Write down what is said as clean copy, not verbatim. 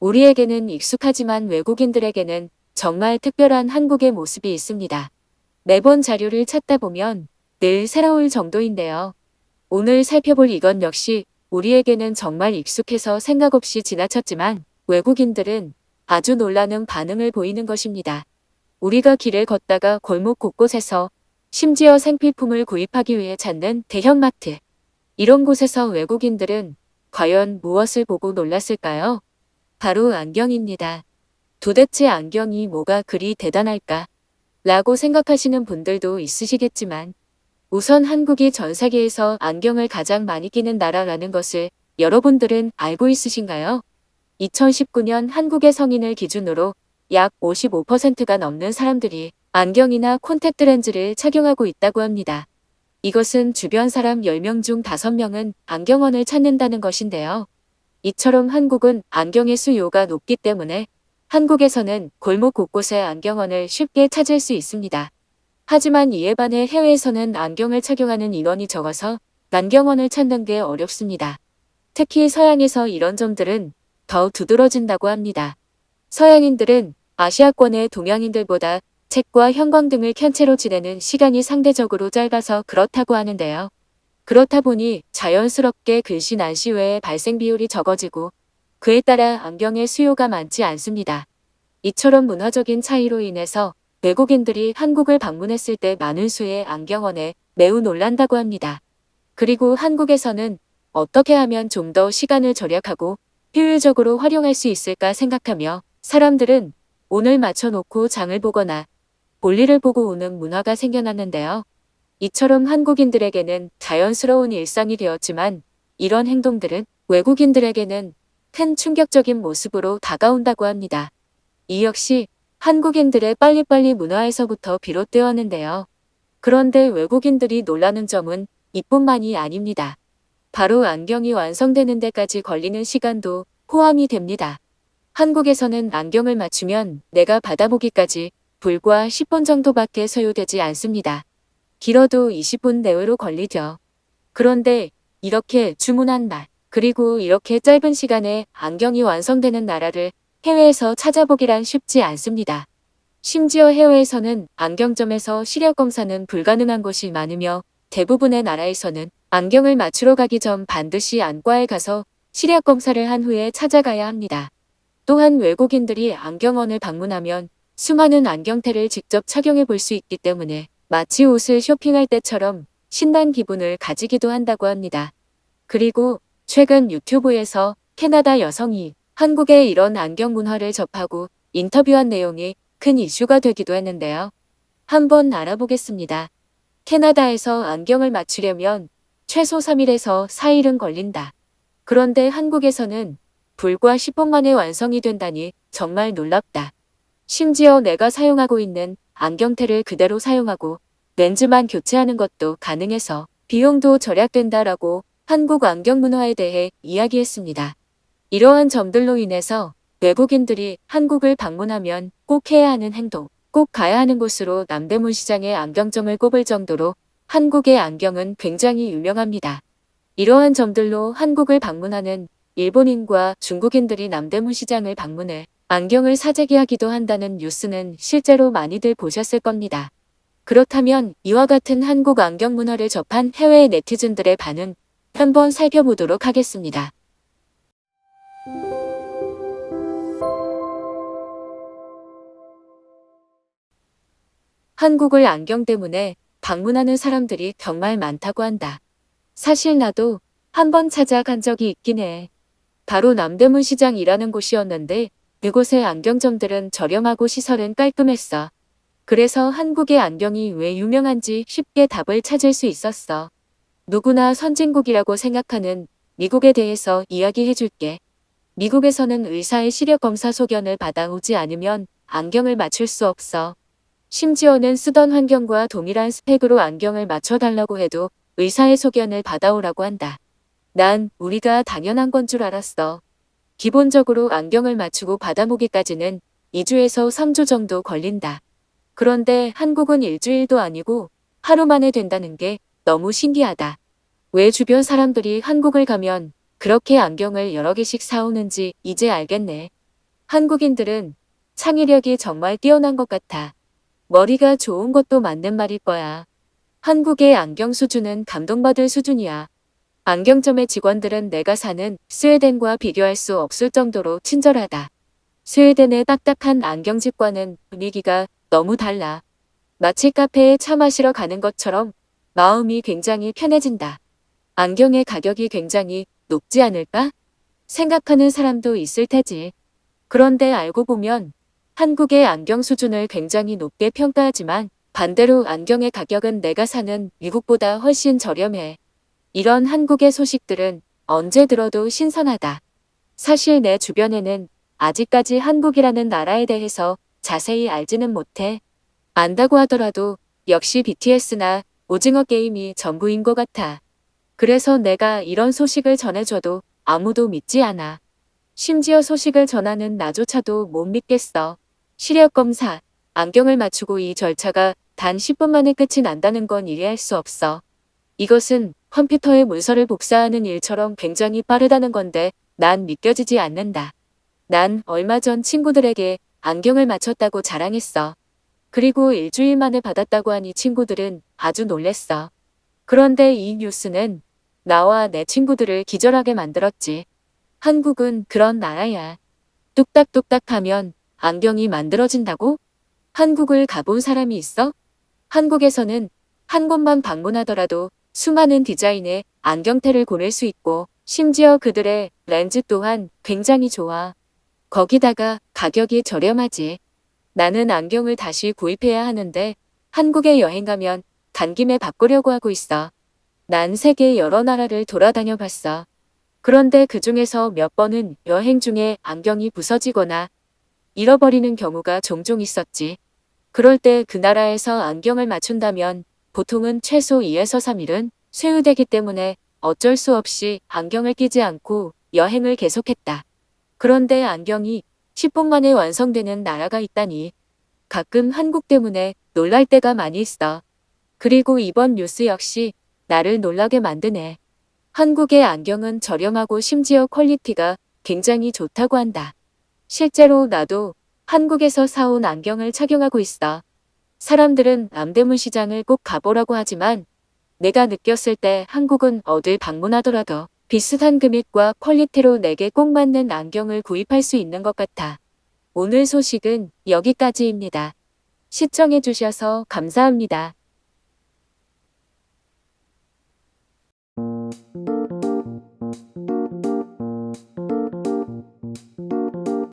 우리에게는 익숙하지만 외국인들에게는 정말 특별한 한국의 모습이 있습니다. 매번 자료를 찾다 보면 늘 새로울 정도인데요. 오늘 살펴볼 이것 역시 우리에게는 정말 익숙해서 생각 없이 지나쳤지만 외국인들은 아주 놀라는 반응을 보이는 것입니다. 우리가 길을 걷다가 골목 곳곳에서 심지어 생필품을 구입하기 위해 찾는 대형마트. 이런 곳에서 외국인들은 과연 무엇을 보고 놀랐을까요? 바로 안경입니다. 도대체 안경이 뭐가 그리 대단할까? 라고 생각하시는 분들도 있으시겠지만 우선 한국이 전 세계에서 안경을 가장 많이 끼는 나라라는 것을 여러분들은 알고 있으신가요? 2019년 한국의 성인을 기준으로 약 55%가 넘는 사람들이 안경이나 콘택트 렌즈를 착용하고 있다고 합니다. 이것은 주변 사람 10명 중 5명은 안경원을 찾는다는 것인데요. 이처럼 한국은 안경의 수요가 높기 때문에 한국에서는 골목 곳곳에 안경원을 쉽게 찾을 수 있습니다. 하지만 이에 반해 해외에서는 안경을 착용하는 인원이 적어서 안경원을 찾는 게 어렵습니다. 특히 서양에서 이런 점들은 더 두드러진다고 합니다. 서양인들은 아시아권의 동양인들보다 책과 형광등을 켠 채로 지내는 시간이 상대적으로 짧아서 그렇다고 하는데요. 그렇다 보니 자연스럽게 글씨 난시 외에 발생 비율이 적어지고 그에 따라 안경의 수요가 많지 않습니다. 이처럼 문화적인 차이로 인해서 외국인들이 한국을 방문했을 때 많은 수의 안경원에 매우 놀란다고 합니다. 그리고 한국에서는 어떻게 하면 좀 더 시간을 절약하고 효율적으로 활용할 수 있을까 생각하며 사람들은 온을 맞춰놓고 장을 보거나 볼일을 보고 오는 문화가 생겨났는데요. 이처럼 한국인들에게는 자연스러운 일상이 되었지만 이런 행동들은 외국인들에게는 큰 충격적인 모습으로 다가온다고 합니다. 이 역시 한국인들의 빨리빨리 문화에서부터 비롯되었는데요. 그런데 외국인들이 놀라는 점은 이뿐만이 아닙니다. 바로 안경이 완성되는 데까지 걸리는 시간도 포함이 됩니다. 한국에서는 안경을 맞추면 내가 받아보기까지 불과 10분 정도밖에 소요되지 않습니다. 길어도 20분 내외로 걸리죠. 그런데 이렇게 주문한 날, 그리고 이렇게 짧은 시간에 안경이 완성되는 나라를 해외에서 찾아보기란 쉽지 않습니다. 심지어 해외에서는 안경점에서 시력 검사는 불가능한 곳이 많으며 대부분의 나라에서는 안경을 맞추러 가기 전 반드시 안과에 가서 시력 검사를 한 후에 찾아가야 합니다. 또한 외국인들이 안경원을 방문하면 수많은 안경테를 직접 착용해 볼 수 있기 때문에 마치 옷을 쇼핑할 때처럼 신난 기분을 가지기도 한다고 합니다. 그리고 최근 유튜브에서 캐나다 여성이 한국의 이런 안경 문화를 접하고 인터뷰한 내용이 큰 이슈가 되기도 했는데요. 한번 알아보겠습니다. 캐나다에서 안경을 맞추려면 최소 3일에서 4일은 걸린다. 그런데 한국에서는 불과 10분 만에 완성이 된다니 정말 놀랍다. 심지어 내가 사용하고 있는 안경테를 그대로 사용하고 렌즈만 교체하는 것도 가능해서 비용도 절약된다라고 한국 안경 문화에 대해 이야기했습니다. 이러한 점들로 인해서 외국인들이 한국을 방문하면 꼭 해야 하는 행동, 꼭 가야 하는 곳으로 남대문 시장의 안경점을 꼽을 정도로 한국의 안경은 굉장히 유명합니다. 이러한 점들로 한국을 방문하는 일본인과 중국인들이 남대문 시장을 방문해 안경을 사재기하기도 한다는 뉴스는 실제로 많이들 보셨을 겁니다. 그렇다면 이와 같은 한국 안경 문화를 접한 해외 네티즌들의 반응 한번 살펴보도록 하겠습니다. 한국을 안경 때문에 방문하는 사람들이 정말 많다고 한다. 사실 나도 한번 찾아간 적이 있긴 해. 바로 남대문 시장이라는 곳이었는데 그곳의 안경점들은 저렴하고 시설은 깔끔했어. 그래서 한국의 안경이 왜 유명한지 쉽게 답을 찾을 수 있었어. 누구나 선진국이라고 생각하는 미국에 대해서 이야기해 줄게. 미국에서는 의사의 시력 검사 소견을 받아오지 않으면 안경을 맞출 수 없어. 심지어는 쓰던 환경과 동일한 스펙으로 안경을 맞춰달라고 해도 의사의 소견을 받아오라고 한다. 난 우리가 당연한 건 줄 알았어. 기본적으로 안경을 맞추고 받아보기까지는 2주에서 3주 정도 걸린다. 그런데 한국은 일주일도 아니고 하루 만에 된다는 게 너무 신기하다. 왜 주변 사람들이 한국을 가면 그렇게 안경을 여러 개씩 사오는지 이제 알겠네. 한국인들은 창의력이 정말 뛰어난 것 같아. 머리가 좋은 것도 맞는 말일 거야. 한국의 안경 수준은 감동받을 수준이야. 안경점의 직원들은 내가 사는 스웨덴과 비교할 수 없을 정도로 친절하다. 스웨덴의 딱딱한 안경집과는 분위기가 너무 달라. 마치 카페에 차 마시러 가는 것처럼 마음이 굉장히 편해진다. 안경의 가격이 굉장히 높지 않을까? 생각하는 사람도 있을 테지. 그런데 알고 보면 한국의 안경 수준을 굉장히 높게 평가하지만 반대로 안경의 가격은 내가 사는 미국보다 훨씬 저렴해. 이런 한국의 소식들은 언제 들어도 신선하다. 사실 내 주변에는 아직까지 한국이라는 나라에 대해서 자세히 알지는 못해. 안다고 하더라도 역시 BTS나 오징어 게임이 전부인 것 같아. 그래서 내가 이런 소식을 전해줘도 아무도 믿지 않아. 심지어 소식을 전하는 나조차도 못 믿겠어. 시력 검사, 안경을 맞추고 이 절차가 단 10분 만에 끝이 난다는 건 이해할 수 없어. 이것은 컴퓨터에 문서를 복사하는 일처럼 굉장히 빠르다는 건데 난 믿겨지지 않는다. 난 얼마 전 친구들에게 안경을 맞췄다고 자랑했어. 그리고 일주일 만에 받았다고 하니 친구들은 아주 놀랬어. 그런데 이 뉴스는 나와 내 친구들을 기절하게 만들었지. 한국은 그런 나라야. 뚝딱뚝딱 하면 안경이 만들어진다고? 한국을 가본 사람이 있어? 한국에서는 한 곳만 방문하더라도 수많은 디자인의 안경테를 고를 수 있고 심지어 그들의 렌즈 또한 굉장히 좋아. 거기다가 가격이 저렴하지. 나는 안경을 다시 구입해야 하는데 한국에 여행 가면 간 김에 바꾸려고 하고 있어. 난 세계 여러 나라를 돌아다녀 봤어. 그런데 그중에서 몇 번은 여행 중에 안경이 부서지거나 잃어버리는 경우가 종종 있었지. 그럴 때 그 나라에서 안경을 맞춘다면 보통은 최소 2에서 3일은 소요되기 때문에 어쩔 수 없이 안경을 끼지 않고 여행을 계속했다. 그런데 안경이 10분 만에 완성되는 나라가 있다니. 가끔 한국 때문에 놀랄 때가 많이 있어. 그리고 이번 뉴스 역시 나를 놀라게 만드네. 한국의 안경은 저렴하고 심지어 퀄리티가 굉장히 좋다고 한다. 실제로 나도 한국에서 사온 안경을 착용하고 있어. 사람들은 남대문 시장을 꼭 가보라고 하지만 내가 느꼈을 때 한국은 어딜 방문하더라도 비슷한 금액과 퀄리티로 내게 꼭 맞는 안경을 구입할 수 있는 것 같아. 오늘 소식은 여기까지입니다. 시청해주셔서 감사합니다.